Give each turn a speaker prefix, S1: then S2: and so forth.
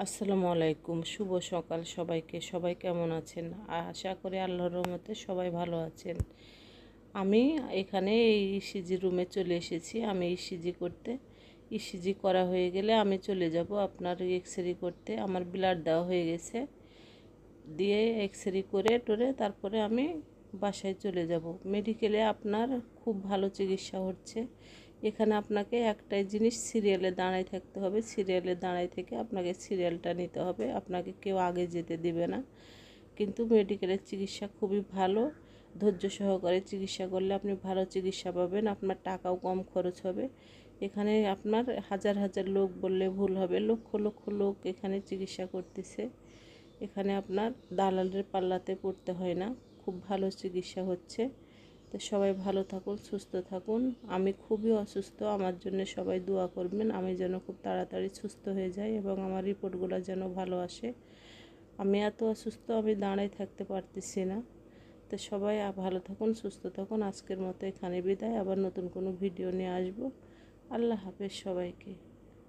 S1: আসসালামু আলাইকুম, শুভ সকাল সবাইকে। সবাই কেমন আছেন? আশা করি আল্লাহর রহমতে সবাই ভালো আছেন। আমি এখানে এই ইসিজি রুমে চলে এসেছি। আমি ইসিজি করতে, ইসিজি করা হয়ে গেলে আমি চলে যাব আপনার এক্সরে করতে। আমার ব্লাড দেওয়া হয়ে গেছে, দিয়ে এক্সরে করে টোরে তারপরে আমি বাসায় চলে যাব। মেডিকেলে আপনার খুব ভালো চিকিৎসা হচ্ছে। এখানে আপনাকে একটাই জিনিস, সিরিয়ালে দাঁড়ায় থাকতে হবে। সিরিয়ালে দাঁড়ায় থেকে আপনাকে সিরিয়ালটা নিতে হবে, আপনাকে কেউ আগে যেতে দিবে না। কিন্তু মেডিকেলের চিকিৎসা খুবই ভালো। ধৈর্য সহকারে চিকিৎসা করলে আপনি ভালো চিকিৎসা পাবেন, আপনার টাকাও কম খরচ হবে। এখানে আপনার হাজার হাজার লোক বললে ভুল হবে, লক্ষ লক্ষ লোক এখানে চিকিৎসা করতেছে। এখানে আপনার দালালের পাল্লাতে পড়তে হয় না, খুব ভালো চিকিৎসা হচ্ছে। তো সবাই ভালো থাকুন, সুস্থ থাকুন। আমি খুবই অসুস্থ, আমার জন্য সবাই দোয়া করবেন আমি যেন খুব তাড়াতাড়ি সুস্থ হয়ে যাই এবং আমার রিপোর্টগুলো যেন ভালো আসে। আমি এত অসুস্থ, আমি দাঁড়াই থাকতে পারতেছি না। তো সবাই ভালো থাকুন, সুস্থ থাকুন। আজকের মতো এখানে বিদায়, আবার নতুন কোনো ভিডিও নিয়ে আসবো। আল্লাহ হাফেজ সবাইকে।